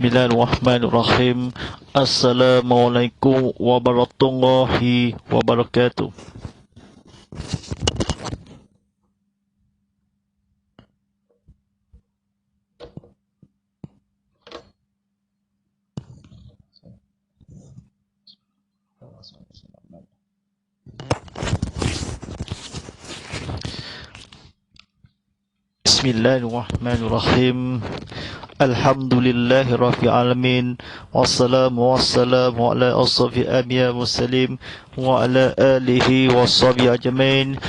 Bismillahirrahmanirrahim. Assalamualaikum warahmatullahi wabarakatuh. Bismillahirrahmanirrahim. Alhamdulillahi rabbil alamin. Wassalamu wassalamu ala asrafi anbiya mursalin wa ala alihi washabihi ajmain.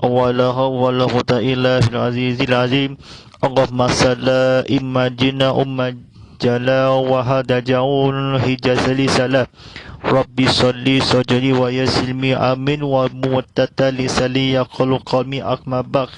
Wa la hawla wa la quwwata illa billahil azizil azim. Allahumma salla imajina jala wa hada jaun hijazali salam. Rabbi salli sajli wa yasilmi amin wa muwattali sali yaqulu qalmi akmabak.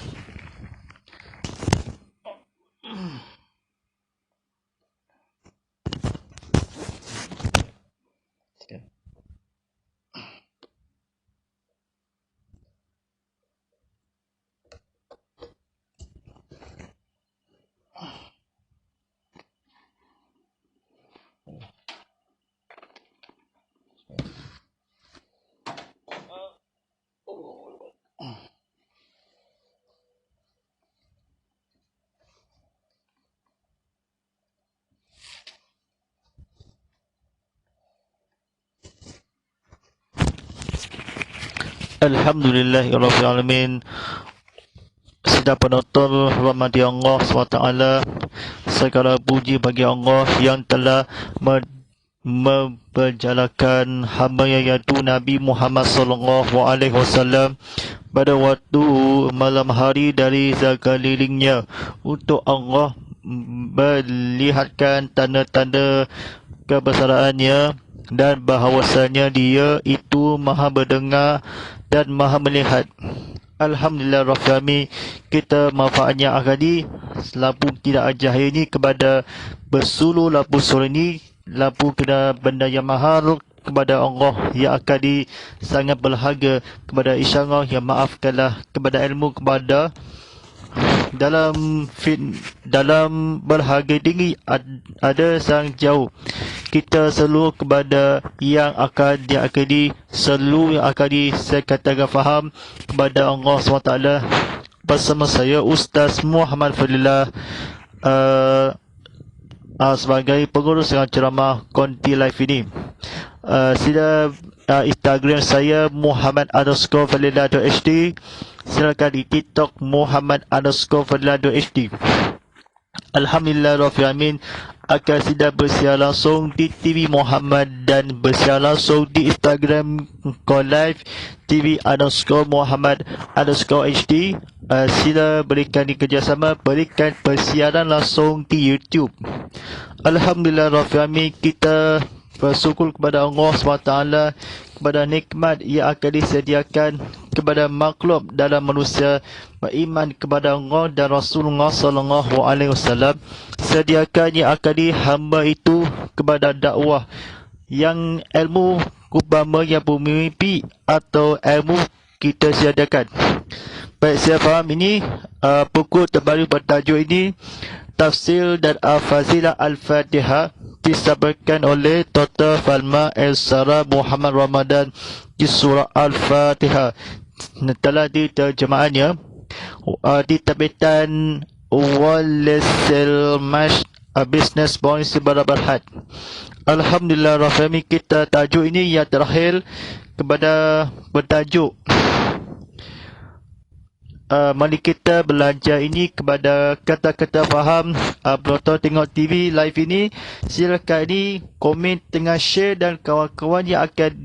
Alhamdulillahirabbil alamin. Sedang penonton rahmati Allah SWT, segala puji bagi Allah yang telah memperjalankan hamba-Nya iaitu Nabi Muhammad SAW pada waktu malam hari dari sekelilingnya untuk Allah melihatkan tanda-tanda kebesarannya dan bahawasanya Dia itu Maha mendengar dan Maha melihat. Alhamdulillah Rabbil Alamin. Kita manfaatnya akadi lampu tidak cahaya ini kepada bersuluh lampu sore ini, lampu kena benda yang mahal kepada Allah yang akadi sangat berharga kepada insya-Allah. Yang maafkanlah kepada ilmu kepada dalam berharga tinggi ada sang jauh. Kita selalu kepada yang akadi selalu yang akadi saya katakan faham kepada Allah SWT bersama saya Ustaz Muhammad Fadlillah sebagai pengurus dengan ceramah Konti Live ini. Sila Instagram saya Muhammad_Fadlillah.hd. Silakan di TikTok Muhammad_Fadlillah.hd. Alhamdulillah Rabbil Alamin. Akan sudah bersiar langsung di TV Muhammad dan bersiar langsung di Instagram Live TV_Muhammad_HD. Sila berikan di kerjasama, berikan persiaran langsung di YouTube. Alhamdulillah Rabbil Alamin. Kita bersyukur kepada Allah SWT kepada nikmat yang akan disediakan kepada makhluk dalam manusia beriman kepada Allah dan Rasulullah SAW. Sediakan yang akan hamba itu kepada dakwah yang ilmu umpama yang bermimpi atau ilmu kita sediakan. Baik, saya faham ini buku terbaru bertajuk ini Tafsir dan Al-Fazilah Al-Fatihah disampaikan oleh Dr. Falma El-Sara Muhammad Ramadan di surah Al-Fatihah. Telah diterjemahannya di terbitan Wallesel Mash Business Point Sebarang Berhad. Alhamdulillah Rahmi. Kita tajuk ini yang terakhir kepada bertajuk mari kita belajar ini kepada kata-kata faham. Penonton tengok TV live ini, silakan ini komen tengah share dan kawan-kawan yang akan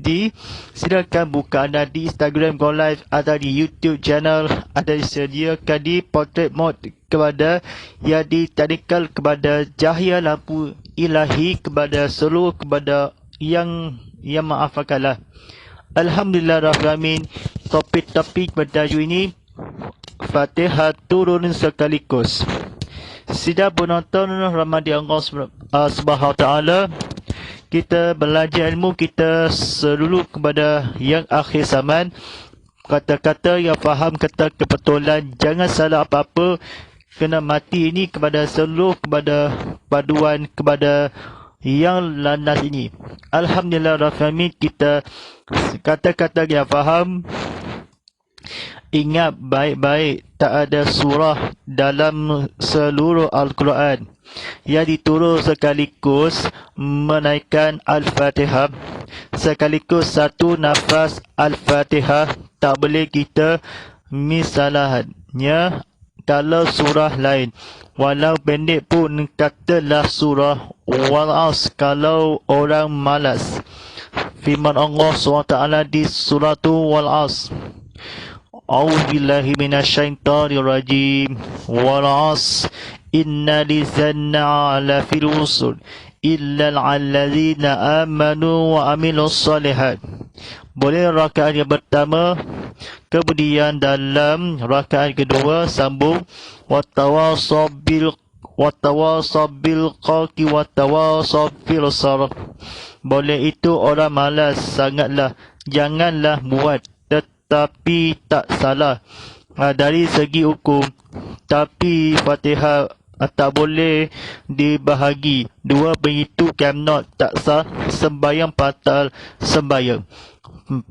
silakan buka anda di Instagram Go Live atau di YouTube channel ada disediakan di portrait mode kepada yang ditandingkan kepada cahaya lampu ilahi kepada seluruh kepada yang maafkanlah. Alhamdulillah Rabbil Alamin. Topik-topik bertajuk ini Fatihah turun sekaligus. Sidang penonton rahmati Allah Subhanahu Wa Taala, kita belajar ilmu kita selalu kepada yang akhir zaman. Kata-kata yang faham kata kebetulan, jangan salah apa-apa. kena mati ini kepada seluruh, kepada paduan, kepada yang landas ini. Alhamdulillah Rabbil Alamin, kita kata-kata yang faham. Ingat baik-baik, tak ada surah dalam seluruh Al-Quran yang diturun sekaligus menaikkan Al-Fatihah, sekaligus satu nafas Al-Fatihah. Tak boleh kita misalahnya kalau surah lain, walau pendek pun, katalah surah Wal-As. Kalau orang malas, firman Allah SWT di suratul Wal-As, A'udzubillahi minasyaitonirrajim. Wal-'asr inna lizanna ala fil usul illa allazina amanu wa amilus solihat. Boleh rakaat yang pertama, kemudian dalam rakaat kedua sambung wattawasaw bil qawli wattawasaw bil sabr. Boleh itu orang malas sangatlah, janganlah buat, tetapi tak salah dari segi hukum. Tapi Fatihah tak boleh dibahagi dua, begitu cannot, tak sah sembahyang, batal sembahyang.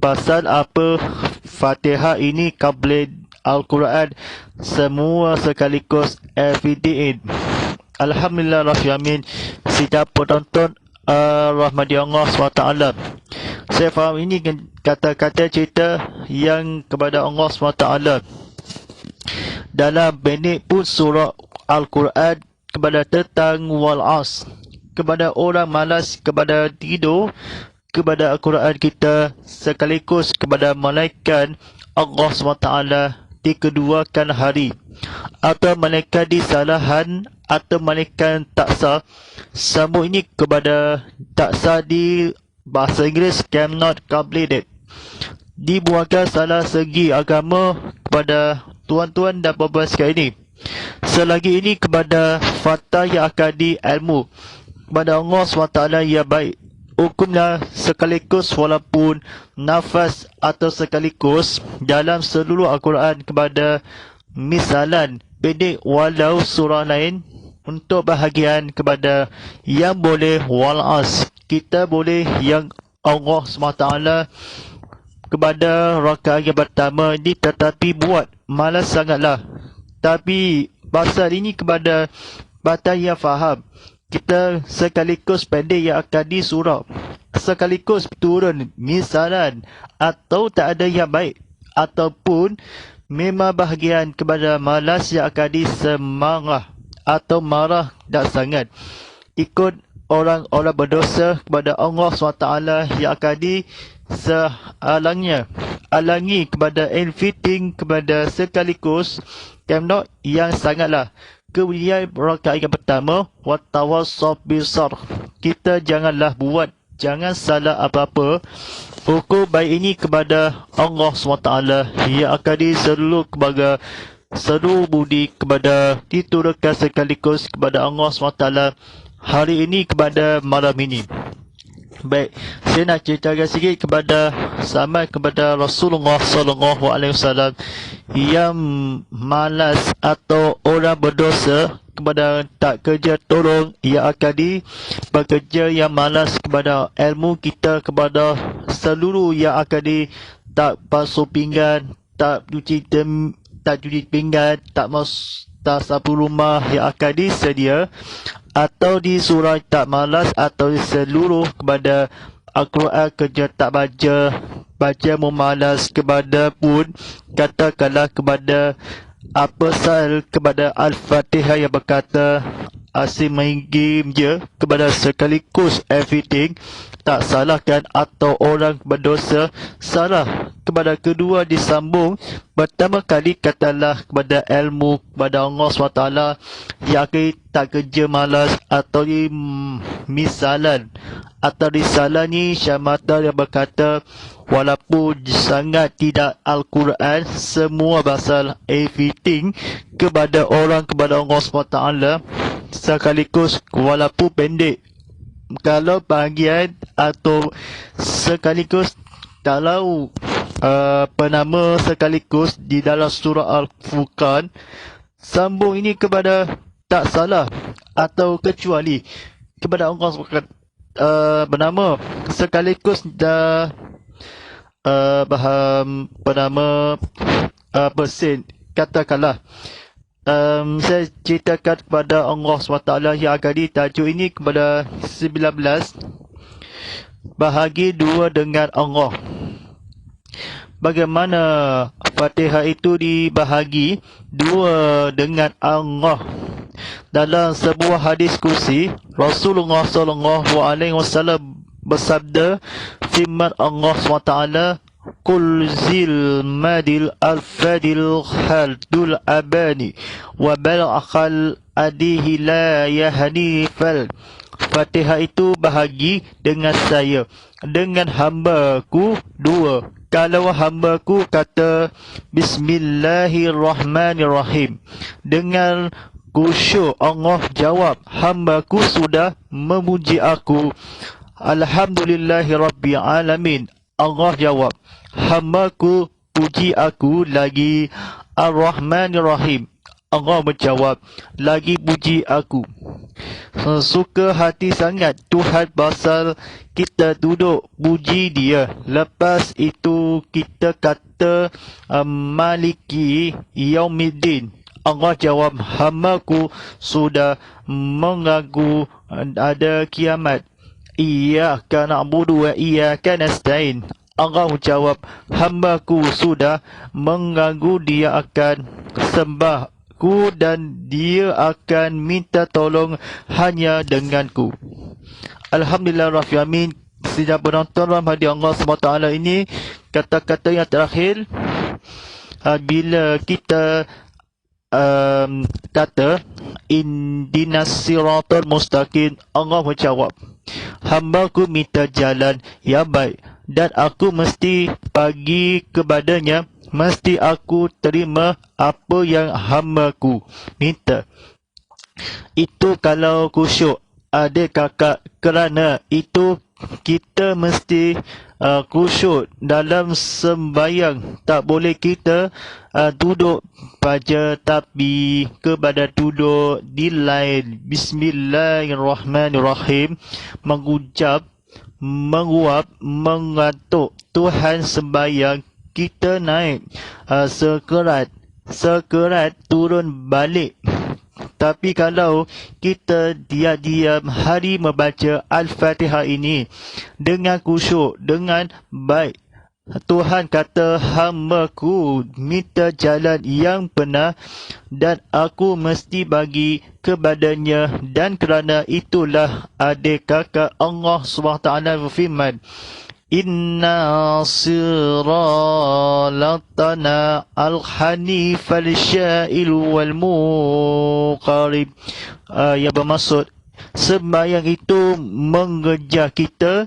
Pasal apa? Fatihah ini qabla Al-Quran, semua sekaligus everyday. Alhamdulillah Rabbil Alamin. Siapa tonton rahmati Allah SWT, saya faham ini kata-kata cerita yang kepada Allah SWT. Dalam pendek pun surah Al-Quran kepada tentang Wal-'asr, kepada orang malas, kepada tidur, kepada Al-Quran kita, sekaligus kepada malaikat Allah SWT dikeduakan hari, atau malaikat disalahan, atau malaikat tak sah. Semua ini kepada tak sah di bahasa Inggeris cannot completed. Dibuatkan salah segi agama kepada tuan-tuan dan puan-puan sekalian ini. Selagi ini kepada fakta yang akan di ilmu kepada Allah SWT yang baik. Hukumlah sekaligus walaupun nafas, atau sekaligus dalam seluruh Al-Quran kepada misalan pendek walau surah lain. Untuk bahagian kepada yang boleh Wal-'asr, kita boleh yang Allah SWT kepada rakaat yang pertama ini, tetapi buat malas sangatlah. Tapi pasal ini kepada batal yang faham, kita sekaligus pendek yang akan di surah, sekaligus turun misalan, atau tak ada yang baik, ataupun memang bahagian kepada malas yang akan disemangat atau marah tak sangat ikut orang-orang berdosa kepada Allah SWT yang akan alangi kepada everything, kepada sekaligus cannot yang sangatlah. Kemudian rakaat yang pertama wattawasaw bis sabr, kita janganlah buat, jangan salah apa-apa. Hukum baik ini kepada Allah SWT yang akan diseluruh kepada seru budi kepada diturunkan sekaligus kepada Allah SWT hari ini kepada malam ini. Baik, saya nak ceritakan sikit kepada sama kepada Rasulullah SAW yang malas atau orang berdosa, kepada tak kerja tolong yang akan bekerja, yang malas kepada ilmu kita, kepada seluruh yang akan tak basuh pinggan, tak cuci pinggan, tak sapu rumah yang akan disedia, atau di surah tak malas, atau di seluruh kepada Al-Quran kerja tak baca memalas, kepada pun katakanlah kepada apa sal kepada Al-Fatihah yang berkata asim menggim je kepada sekaligus everything, tak salahkan, atau orang berdosa salah. Kepada kedua disambung, pertama kali katalah kepada ilmu kepada Allah SWT yang tak kerja malas, atau di misalan, atau disalani syamata yang berkata walaupun sangat tidak Al-Quran, semua pasal everything kepada orang kepada Allah SWT sekaligus walaupun pendek. Kalau bahagian atau sekaligus kalau penama sekaligus di dalam surah Al-Furqan, sambung ini kepada tak salah atau kecuali kepada Allah bernama sekaligus bernama bersin. Katakanlah saya ceritakan kepada Allah SWT yang akan tajuk ini kepada 19 bahagi dua dengan Allah. Bagaimana Fatihah itu dibahagi dua dengan Allah? Dalam sebuah hadis kursi, Rasulullah SAW bersabda, firman Allah SWT, Qul zil madil al-fadil khaldul abani wa bal'akhal adihi la yahni fal. Fatihah itu bahagi dengan saya, dengan hamba-Ku dua. Kalau hamba-Ku kata Bismillahirrahmanirrahim, dengan khusyuk Allah jawab, hamba-Ku sudah memuji aku. Alhamdulillahirabbil alamin. Allah jawab, hamba-Ku puji aku lagi. Ar-Rahmanir-Rahim. Allah menjawab, lagi puji aku. Suka hati sangat Tuhan pasal kita duduk puji dia. Lepas itu kita kata Maliki Yaumiddin. Allah jawab, hamba-Ku sudah mengaku ada kiamat. Iyyaka na'budu wa iyyaka nasta'in. Allah jawab, hamba-Ku sudah mengaku dia akan sembah Ku dan dia akan minta tolong hanya denganku. Alhamdulillah Rabbil Alamin. Sejak penonton rahmati Allah SWT ini, kata-kata yang terakhir bila kita kata Indinas siratal mustaqim, Allah menjawab, hamba-Ku minta jalan yang baik dan aku mesti bagi kepadanya, mesti aku terima apa yang hamba-Ku minta. Itu kalau khusyuk adik kakak, kerana itu kita mesti khusyuk dalam sembahyang. Tak boleh kita duduk baca tapi kepada duduk di lain. Bismillahirrahmanirrahim, mengucap, menguap, mengantuk. Tuhan sembahyang kita naik sekerat turun balik. Tapi kalau kita diam-diam hari membaca Al-Fatihah ini dengan khusyuk, dengan baik, Tuhan kata, hamba-Ku minta jalan yang benar dan aku mesti bagi kepadanya. Dan kerana itulah adik kakak, Allah SWT berfirman, Inna siralatana al-hanifal sya'il wal muqarib. Yang bermaksud, sembahyang itu mengejar kita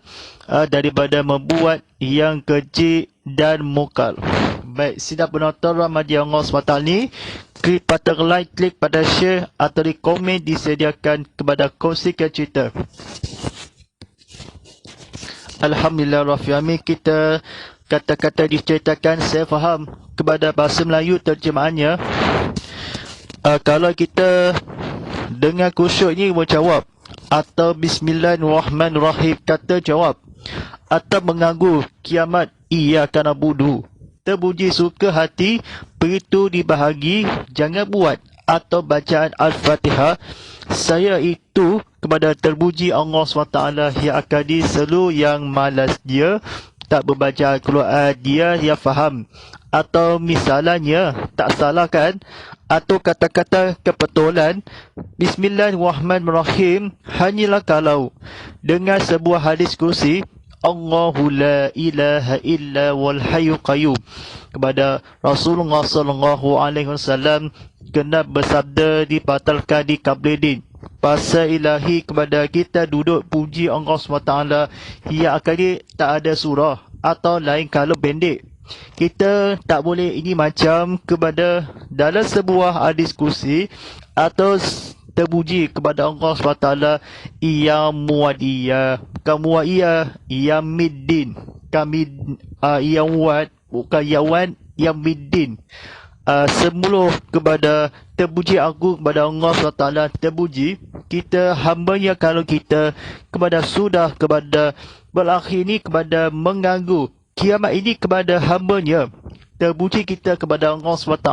daripada membuat yang kecil dan mukal. Baik, sidang penonton rahmati Allah SWT ni, klik pada like, klik pada share atau di komen disediakan kepada kongsikan cerita. Alhamdulillah Rabbil Alamin. Kita kata-kata diceritakan saya faham kepada bahasa Melayu terjemahannya. Kalau kita dengan khusyuk ni menjawab, atau Bismillahirrahmanirrahim kata jawab, atau mengganggu kiamat, iyyaka na'budu, terpuji suka hati, begitu dibahagi, jangan buat atau bacaan Al-Fatihah. Saya itu kepada terpuji Allah SWT yang akan diselu yang malas dia tak membaca Al-Quran, dia yang faham. Atau misalnya tak salah kan, atau kata-kata kebetulan Bismillahirrahmanirrahim hanyalah kalau dengan sebuah hadis kursi, Allahu la ilaha illa wal hayyul qayyum, kepada Rasulullah SAW kena bersabda dibatalkan di Qabridin. Pasal ilahi kepada kita duduk puji Allah SWT yang akan tak ada surah atau lain kalau pendek. Kita tak boleh ini macam kepada dalam sebuah hadis kursi atau terpuji kepada Allah SWT yang muadiyah, bukan muadiyah, yang middin, kami yang wad, bukan yawan, yang middin. Semuluh kepada terpuji aku kepada Allah SWT, terpuji kita hambanya kalau kita kepada sudah kepada berakhir ini kepada mengganggu kiamat ini kepada hambanya. Terpuji kita kepada Allah SWT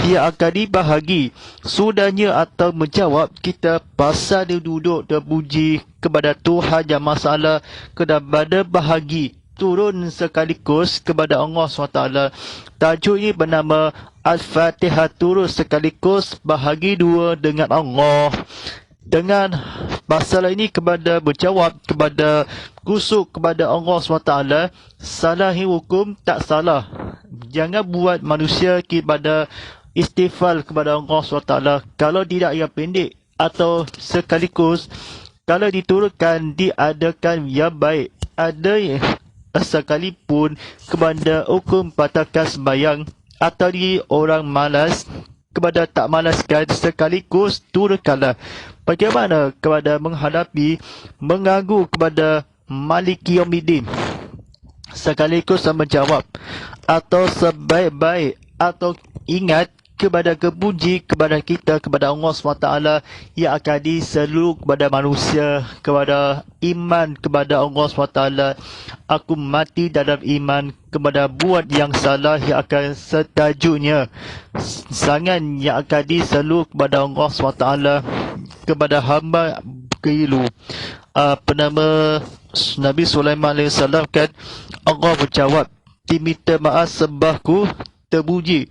yang akan dibahagi sudahnya atau menjawab kita pasal dia duduk terpuji kepada Tuhan yang masalah kepada bahagi turun sekaligus kepada Allah SWT. Tajuk ini bernama Al-Fatihah, turun sekaligus bahagi dua dengan Allah. Dengan masalah ini kepada berjawab kepada kusuk kepada Allah SWT, salahi hukum tak salah. Jangan buat manusia kepada istighfar kepada Allah SWT. Kalau tidak yang pendek atau sekaligus, kalau diturunkan diadakan yang baik, ada sekalipun kepada hukum batalkan sembahyang atau di orang malas kepada tak malaskan sekaligus turunkanlah. Bagaimana kepada menghadapi mengganggu kepada Maliki Yaumiddin sekaligus menjawab atau sebaik-baik atau ingat kepada kepuji kepada kita kepada Allah SWT yang akan diseru kepada manusia kepada iman kepada Allah SWT. Aku mati dalam iman kepada buat yang salah yang akan setajuknya sangat yang akan diseru kepada Allah SWT kepada hamba keliru. Penama Nabi Sulaiman AS kan, Allah berjawab, diminta maaf sembahku terpuji.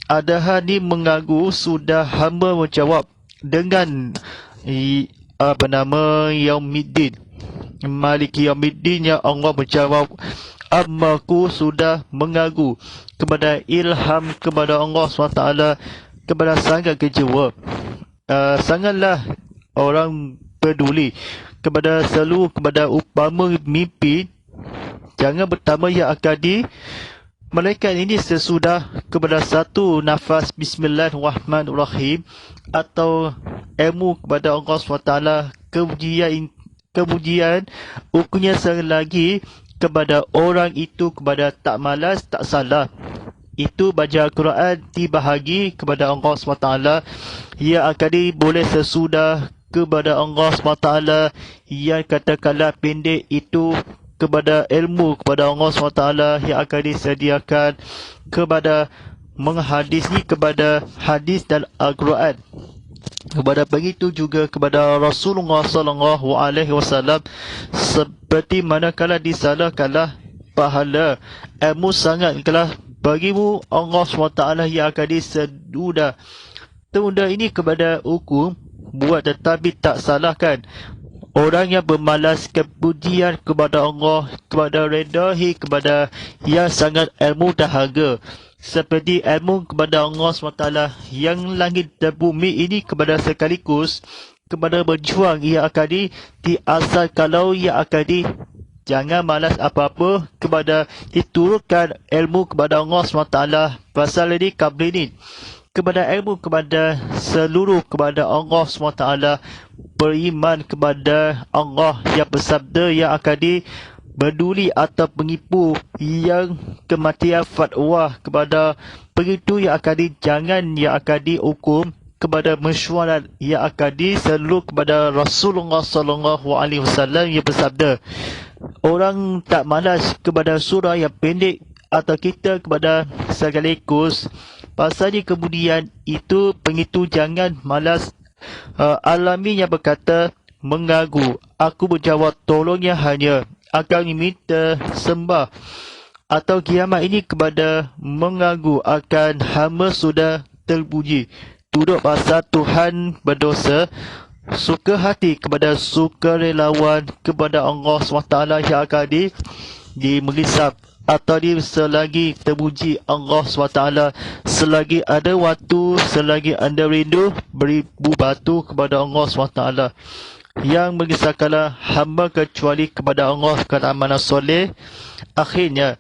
Adakah ni mengganggu sudah hamba menjawab dengan Yaumiddin, Maliki Yaumiddin, yang Allah menjawab amaku sudah mengganggu kepada ilham kepada Allah SWT kepada sangat kecewa. Sangatlah orang peduli kepada selalu kepada upama mimpi. Jangan pertama yang akan malaikat ini sesudah kepada satu nafas Bismillahirrahmanirrahim atau ilmu kepada Allah SWT, kemudian hukumnya selagi kepada orang itu kepada tak malas tak salah. Itu baca Al-Quran dibahagi kepada Allah SWT yang akan boleh sesudah kepada Allah SWT yang katakanlah pendek itu kepada ilmu kepada Allah SWT yang akan disediakan kepada menghadisi kepada hadis dan Al-Quran. Kepada begitu juga kepada Rasulullah SAW, seperti manakala disalahkanlah pahala ilmu sangatlah bagimu Allah SWT yang akan disedudah. Tunda ini kepada hukum buat tetapi tak salahkan. Orang yang bermalas kepujian kepada Allah, kepada redahi kepada yang sangat ilmu dahaga. Seperti ilmu kepada Allah SWT yang langit dan bumi ini kepada sekaligus kepada berjuang ia akan diasal kalau ia akan jangan malas apa-apa kepada diturunkan ilmu kepada Allah SWT. Pasal ini kabel ini kepada ilmu kepada seluruh kepada Allah SWT, beriman kepada Allah yang bersabda yang akan berduli atau penipu yang kematian fatwa kepada begitu yang akan jangan yang akan dihukum kepada mesyuarat yang akan diseru kepada Rasulullah SAW yang bersabda, orang tak malas kepada surah yang pendek atau kita kepada sekaligus. Pasal ni kemudian itu pengitu jangan malas. Alami yang berkata mengganggu. Aku berjawab tolongnya hanya akan diminta sembah atau kiamat ini kepada mengganggu akan hamba sudah terpuji. Duduk pasal Tuhan berdosa suka hati kepada sukarelawan kepada Allah SWT yang akan merisap atau selagi terpuji Allah SWT, selagi ada waktu, selagi anda rindu beribu batu kepada Allah SWT. Yang mengisahkanlah hamba kecuali kepada Allah kata amanah soleh. Akhirnya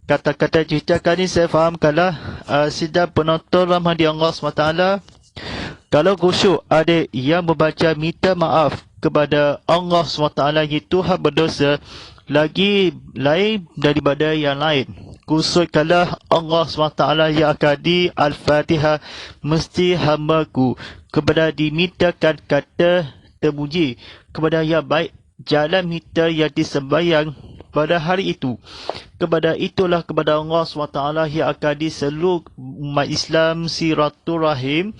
kata-kata ceritakan ini saya fahamkanlah sidang penonton rahmati Allah SWT. Kalau khusyuk ada yang membaca minta maaf kepada Allah SWT yang Tuhan berdosa lagi lain daripada yang lain. kusutkanlah Allah SWT ya akadi Al-Fatihah. Mesti hambaku kepada dimintakan kata terpuji, kepada yang baik jalan minta yang disembayang pada hari itu. Kepada itulah kepada Allah SWT yang akan seluruh umat Islam siratul rahim.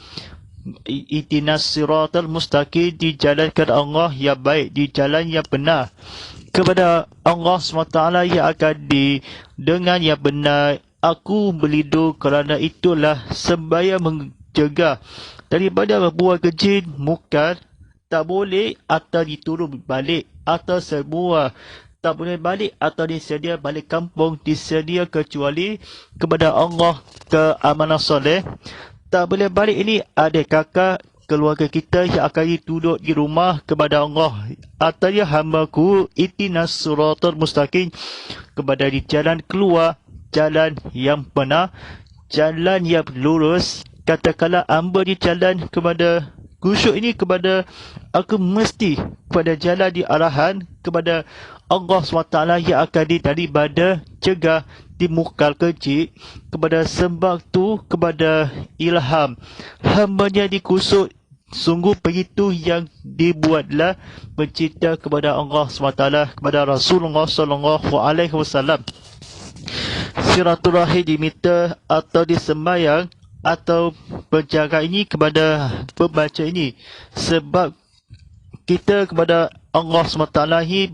Itinas siratal mustaqim, dijalankan Allah yang baik, di jalan yang benar. Kepada Allah SWT yang akan dengan yang benar aku berlindung, kerana itulah sembahyang mencegah daripada berbuat keji mungkar. Tak boleh atau diturun balik atau semua tak boleh balik atau disedia balik kampung, disedia kecuali kepada Allah ke amanah soleh. Tak boleh balik ini ada kakak keluarga kita yang akan duduk di rumah kepada Allah. Atau ya hambaku itinas suratul mustaqim, kepada di jalan keluar, jalan yang benar, jalan yang lurus. Katakanlah hamba di jalan kepada khusyuk ini, kepada aku mesti kepada jalan di arahan kepada Allah SWT yang akan daripada cegah dimukal keji, kepada sembah tu kepada ilham hambanya dikusut. Sungguh begitu yang dibuatlah pencinta kepada Allah SWT, kepada Rasulullah SAW. Silaturahim diminta atau disembayang atau berjaga ini kepada pembaca ini, sebab kita kepada Allah SWT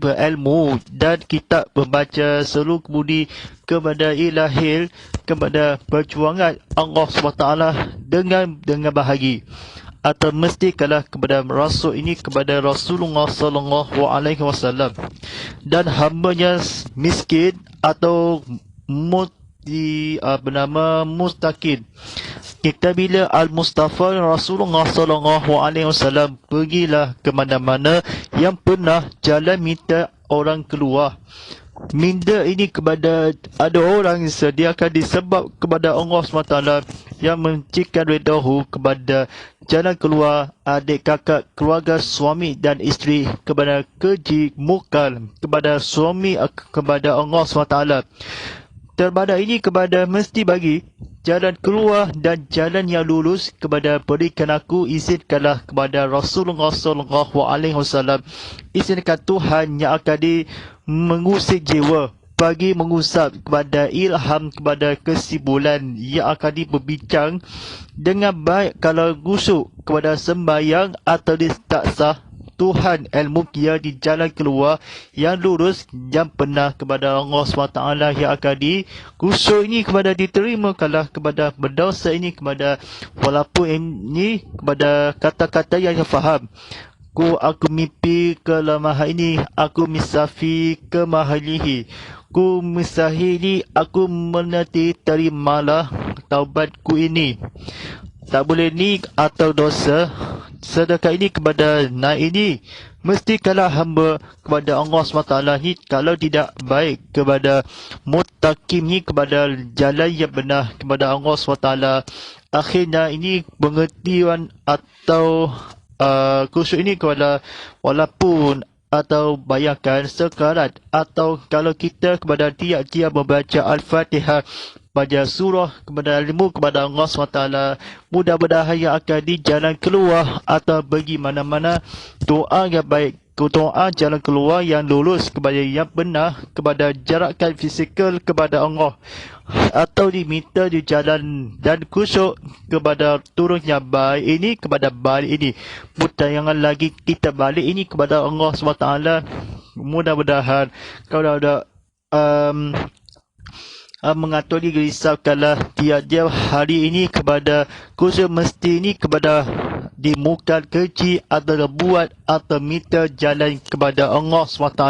berilmu dan kita membaca seluruh budi kepada ilahil, kepada perjuangan Allah SWT dengan bahagi. Atau mesti kalah kepada Rasul ini, kepada Rasulullah SAW. Dan hambanya miskin atau bernama mustaqim. Kita bila Al-Mustafa Rasulullah SAW pergilah ke mana-mana yang pernah jalan minta orang keluar. Minta ini kepada ada orang sediakan disebab kepada Allah SWT yang mencikan redahu kepada jalan keluar adik kakak, keluarga, suami dan isteri, kepada keji mukal, kepada suami, kepada Allah SWT. Terbadak ini kepada mesti bagi jalan keluar dan jalan yang lurus, kepada berikan aku izinkanlah kepada Rasulullah SAW, izinkan Tuhan yang akan mengusik jiwa bagi mengusap kepada ilham, kepada kesimpulan yang akan berbincang dengan baik kalau gusuk kepada sembahyang atau tak sah. Tuhan ilmu kia di jalan keluar yang lurus yang benar kepada Allah SWT yang akan kusuk ini kepada diterima kalah kepada berdosa ini kepada walaupun ini kepada kata-kata yang faham. Aku mimpi kelemahan ini, aku misafi kemahalihi. Ku misahili, aku menanti terimalah taubatku ini. Tak boleh ni atau dosa sedekah ini kepada ini mesti kalah hamba kepada Allah SWT ni, kalau tidak baik kepada muttaqim ni, kepada jalan yang benar kepada Allah SWT. Akhirnya ini pengertian atau khusyuk ini kepada walaupun atau bayangkan sekarat atau kalau kita kepada tiap-tiap membaca Al-Fatihah baca surah kepada ilmu kepada Allah SWT, mudah-mudahan yang akan di jalan keluar atau bagi mana-mana doa yang baik, doa jalan keluar yang lurus kepada yang benar, kepada jarakkan fizikal kepada Allah, atau diminta di jalan dan khusyuk kepada turunnya baik ini kepada balik ini. Jangan lagi kita balik ini kepada Allah SWT. Mudah-mudahan kalau ada mengatur risaukanlah tiap-tiap hari ini kepada khusus mesti ini kepada dimukan keji atau buat atau minta jalan kepada Allah SWT.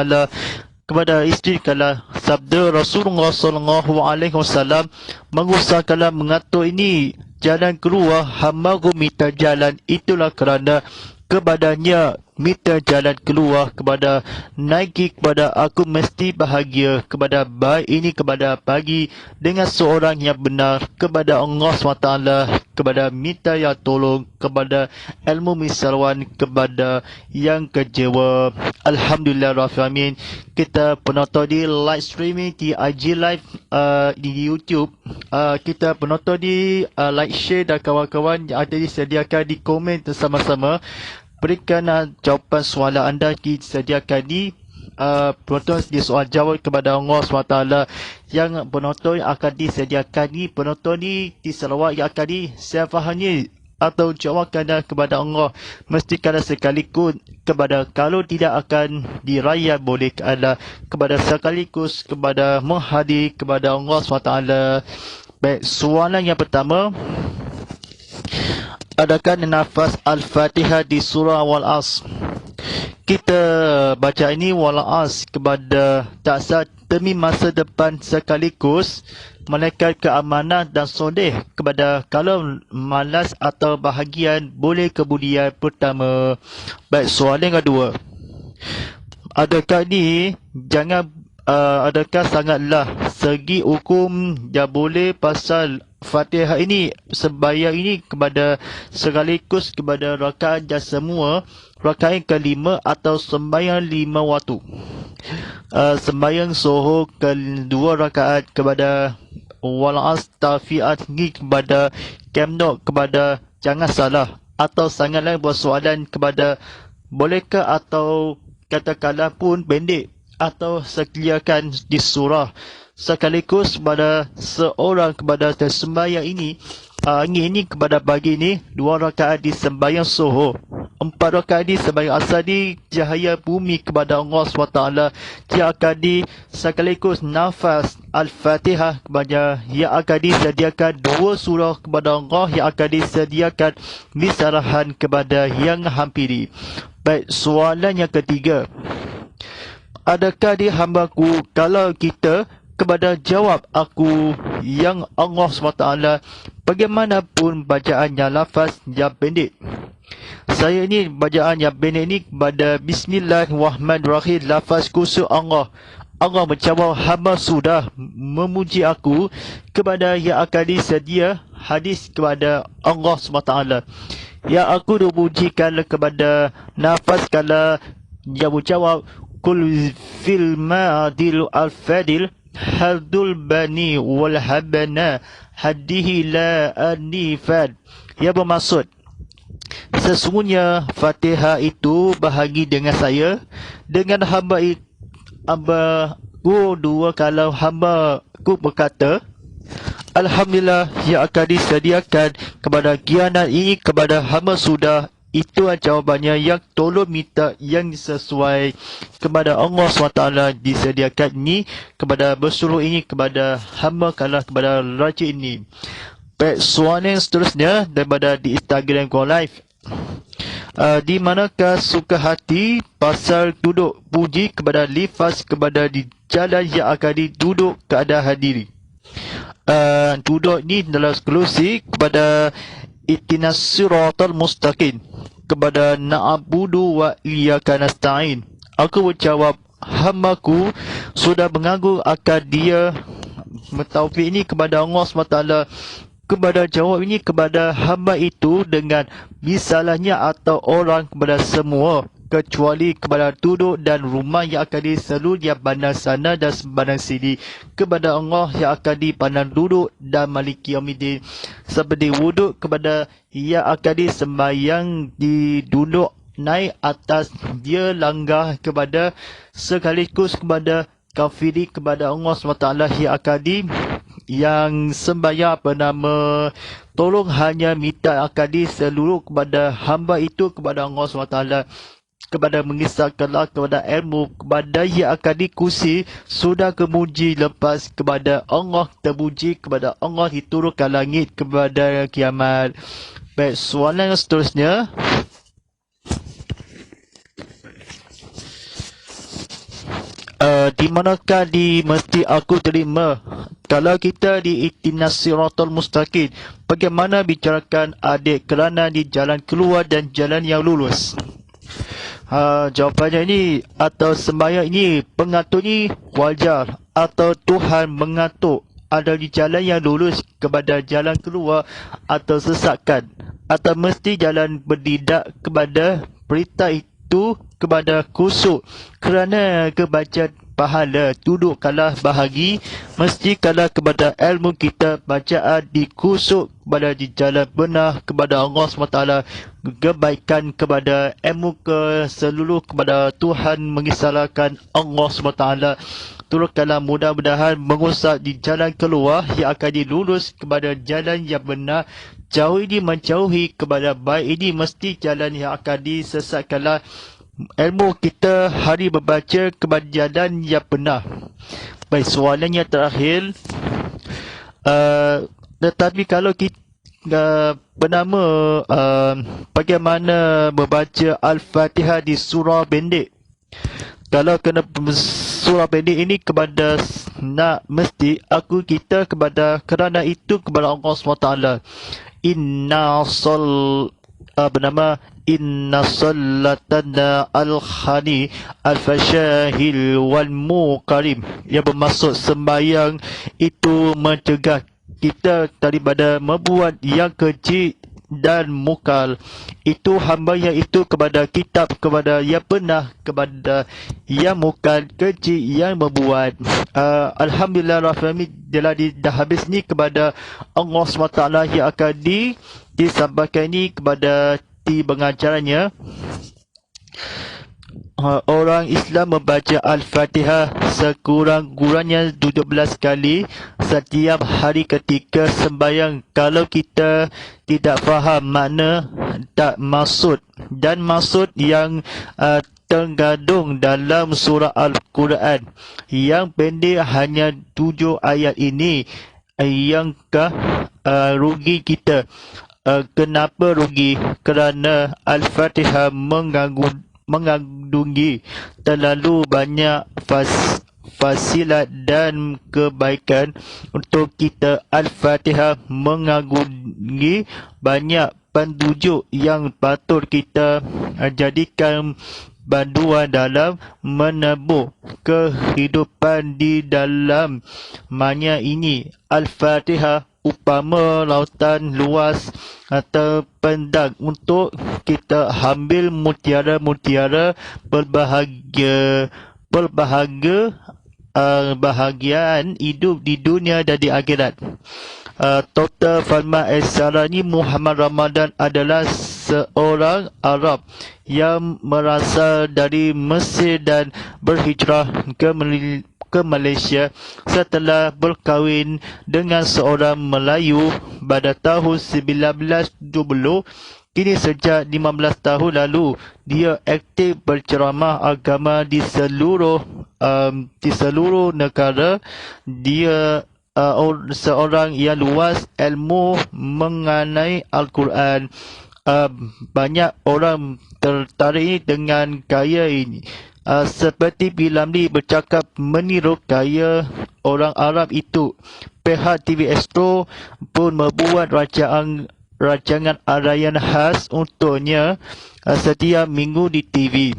Kepada isteri kala sabda Rasulullah SAW mengusahakanlah mengatur ini jalan keluar hamba minta jalan, itulah kerana kepadanya minta jalan keluar, kepada naiki, kepada aku mesti bahagia, kepada baik ini, kepada pagi dengan seorang yang benar, kepada Allah SWT, kepada minta yang tolong, kepada ilmu misalwan, kepada yang kecewa. Alhamdulillah Rabbil Alamin. Kita penonton di live streaming di IG Live di YouTube, kita penonton di like, share dan kawan-kawan yang ada disediakan di komen bersama-sama. Berikan jawapan soalan anda disediakan di penonton di soal jawab kepada Allah SWT. Yang penonton akan disediakan di penonton di salawat yang akan disyafahannya atau jawabkan kepada Allah mesti kala sekaligus, kepada kalau tidak akan diraya boleh kepada sekaligus, kepada menghadir kepada Allah SWT. Baik, soalan yang pertama, adakah nafas Al-Fatihah di surah Wal-As? Kita baca ini Wal-As kepada taksat demi masa depan sekaligus, malaikat keamanan dan soleh, kepada kalau malas atau bahagian boleh kemudian pertama. Baik, soalan yang kedua, adakah ni adakah sangatlah segi hukum yang boleh pasal Fatihah ini, sembahyang ini kepada sekaligus kepada rakaat dan semua rakaat kelima atau sembahyang 5 waktu. Sembahyang zuhur kedua rakaat kepada Wal-As tafiat ni kepada kemdok, kepada jangan salah, atau sangatlah bersoalan kepada bolehkah atau katakanlah pun pendek atau sekaliakan di surah sekaligus kepada seorang kepada sembahyang ini kepada pagi ini 2 rakaat di sembahyang zuhur, 4 rakaat di sembahyang asar di cahaya bumi kepada Allah SWT. Dia akan di sekaligus nafas Al-Fatihah kepada yang akan disediakan 2 surah kepada Allah yang akan disediakan misarahan kepada yang hampiri. Baik, soalan yang ketiga, adakah di hambaku kalau kita kepada jawab aku yang Allah SWT bagaimanapun bacaannya lafaz yang pendek? Saya ni bacaan yang pendek ni kepada Bismillahirrahmanirrahim, lafaz khusus Allah. Allah menjawab, hamba sudah memuji aku, kepada yang akan disedia hadis kepada Allah SWT. Yang aku dipujikan kepada nafas kala yang menjawab, Kul fil ma'adil al-fadil Hadul bani wal habana hadihi la anifad. Yang bermaksud, sesungguhnya Fatihah itu bahagi dengan saya, dengan hamba ku dua, kalau hamba ku berkata Alhamdulillah yang akan disediakan kepada kianat ini kepada hamba sudah. Itu jawabannya yang tolong minta yang sesuai kepada Allah SWT disediakan ini kepada bersuruh ini kepada hamba kalah kepada raja ini. Baik, soalan seterusnya daripada di Instagram Go Live. Di manakah suka hati pasal duduk puji kepada lifaz kepada di jalan yang akan diduduk keadaan hadiri? Duduk ni dalam eksklusif kepada Ihdinas siratal mustaqim, kepada na'budu wa iyyaka nasta'in. Aku menjawab, hamba-Ku sudah mengaku akan dia mentaufiq ini kepada Allah SWT. Kepada jawab ini kepada hamba itu dengan misalnya atau orang kepada semua, kecuali kepada duduk dan rumah yang akan diselur yang pandang sana dan pandang sini, kepada Allah yang akan dipandang duduk dan maliki yaumiddin, seperti wuduk kepada yang akan disembahyang di duduk naik atas dia langgar kepada sekaligus kepada kafiri kepada Allah SWT yang akan yang sembahyang tolong hanya minta akan diseluruh kepada hamba itu kepada Allah SWT, kepada mengisahkanlah kepada ilmu kepada yang akan dikusi sudah kemuji lepas kepada Allah terpuji kepada Allah diturunkan langit kepada kiamat. Baik, soalan yang seterusnya, di manakah mesti aku terima kalau kita di Ihdinas siratal mustaqim? Bagaimana bicarakan adik kerana di jalan keluar dan jalan yang lurus? Jawapannya ini atau sembahyang ini pengatur ni wajar atau Tuhan mengatur ada di jalan yang lurus kepada jalan keluar atau sesatkan atau mesti jalan berdidak kepada perintah itu kepada kusuk kerana kebaca pahala duduk kalah bahagi mesti kalah kepada ilmu kita bacaan dikusuk kepada di jalan benar kepada Allah SWT kebaikan kepada ilmu ke seluruh kepada Tuhan mengisahkan Allah SWT turutkanlah mudah-mudahan mengusak di jalan keluar yang akan dilurus kepada jalan yang benar jauh ini menjauhi kepada baik ini mesti jalan yang akan disesatkanlah ilmu kita hari membaca kepada jalan yang benar. Baik, soalan yang terakhir. Tetapi kalau kita bernama bagaimana membaca Al-Fatihah di surah pendek. Kalau kena surah pendek ini kepada nak mesti aku kita kepada kerana itu kepada Allah SWT. Inna bernama Inna sallatana al-khani al-fashahil wal mukarim yang bermaksud sembahyang itu mencegah kita daripada membuat yang kecil dan mukal itu hamba yang itu kepada kitab kepada yang benar kepada yang mukal kecil yang membuat Alhamdulillah Rahmi dah habis ni kepada Allah SWT yang akan disampaikan ni kepada pengajarannya. Orang Islam membaca Al-Fatihah sekurang-kurangnya 17 kali setiap hari ketika sembahyang. Kalau kita tidak faham makna tak maksud dan maksud yang terkandung dalam surah Al-Quran yang pendek hanya 7 ayat ini, yangkah rugi kita? Kenapa rugi? Kerana Al-Fatihah mengandungi terlalu banyak fasilat dan kebaikan untuk kita. Al-Fatihah mengandungi banyak penunjuk yang patut kita jadikan bantuan dalam menemuh kehidupan di dalam manya ini. Al-Fatihah upama lautan luas atau pendang untuk kita ambil mutiara-mutiara bahagian hidup di dunia dan di akhirat. Dr. Falma Es-Sarani Muhammad Ramadan adalah seorang Arab yang berasal dari Mesir dan berhijrah ke Malaysia setelah berkahwin dengan seorang Melayu pada tahun 1970. Kini sejak 15 tahun lalu dia aktif berceramah agama di seluruh negara. Dia seorang yang luas ilmu mengenai Al-Quran. Banyak orang tertarik dengan gaya ini. Seperti Pilamli bercakap meniru gaya orang Arab itu. Pihak TV Astro pun membuat rancangan arayan khas untuknya setiap minggu di TV.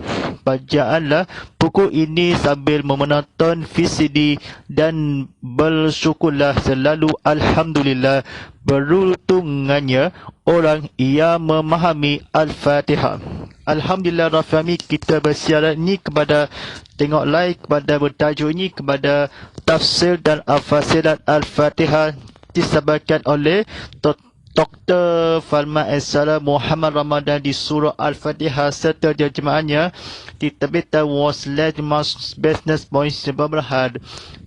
Bacaanlah buku ini sambil menonton VCD dan bersyukurlah selalu. Alhamdulillah, beruntungannya orang yang memahami Al-Fatihah. Alhamdulillah Rafami, kita bersiaran ni kepada tengok live kepada bertajuk ini kepada tafsir dan al-fasilat Al-Fatihah disampaikan oleh Dr. Falma Es-Sarani Muhammad Ramadan di surah Al-Fatihah serta terjemahannya diterbitkan Waslet Mas Business Points Berhad.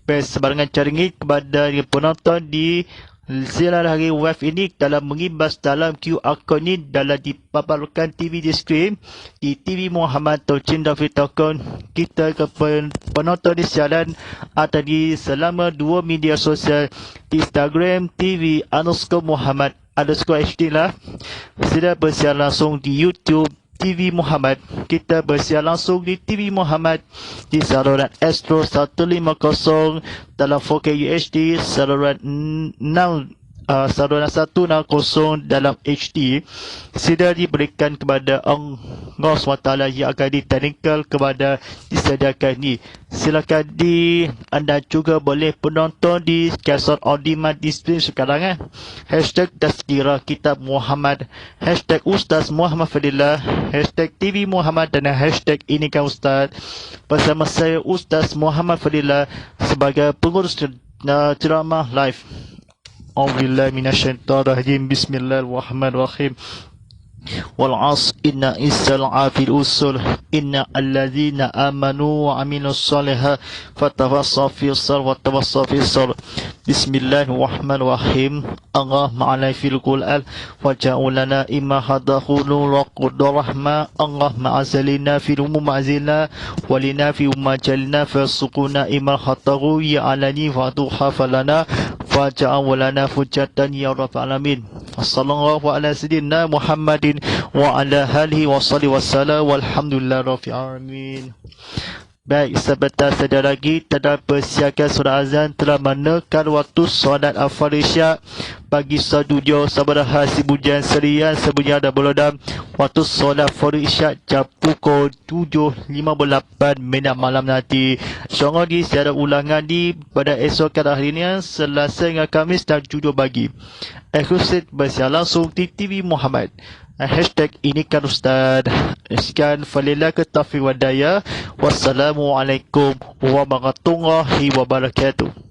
Sebarangan caringi kepada penonton di siaran hari web ini dalam mengimbas dalam QR code ni dalam dipaparkan TV di skrin di TV Muhammad Tocin David Tokon. Kita ke penonton di siaran atau di selama 2 media sosial di Instagram TV_Muhammad _HD lah. Sila bersiar langsung di YouTube TV Muhammad. Kita bersiar langsung di TV Muhammad di saluran Astro 150 dalam 4K UHD, saluran saluran 160 dalam HD sudah diberikan kepada Allah SWT yang akan ditandingkan kepada disediakan ni. Silakan anda juga boleh penonton di kaset on demand display sekarang Hashtag Tazkirah Kitab Muhammad, Hashtag Ustaz Muhammad Fadilah, Hashtag TV Muhammad dan Hashtag Ini Kan Ustaz. Bersama saya Ustaz Muhammad Fadilah sebagai pengurus ceramah live. A'udzubillahi minasyaitonirrajim. Bismillahirrahmanirrahim. Wal 'asr inna insal afil usul inna alladzina amanu wa amilus solihah fatawassaw fis sabr wa tawassaw fis sabr. Bismillahirrahmanirrahim. Allah ma'ana fil Qur'an wa ja'alana imma hadakhulu wa qadarahma. Allah ma'azalina fil ma'azilna walina fi majalna fasukuna imma hataru ya alani wa duha falana wa ja'alana fujatan ya rabbal alamin. Wassallallahu ala sayyidina Muhammadin wa ala alihi wa salli wassalam walhamdulillah rabbil alamin. Baik, sebentar saja lagi tanda persiapan surah azan telah menekan waktu solat al-Fajr Isyak bagi studio Sabara Hasib Hujan Serian Sebunya dan Belodam. Waktu solat Fajr Isyak jam pukul 7.58 malam nanti. InsyaAllah di secara ulangan di pada esokan hari ini Selasa hingga Khamis dan 7 pagi. Eksklusif bersiaran langsung di TV Muhammad. Hashtag Ini Kan Ustaz. Sekian, falillah taufiq wa hidayah. Wassalamualaikum warahmatullahi wabarakatuh.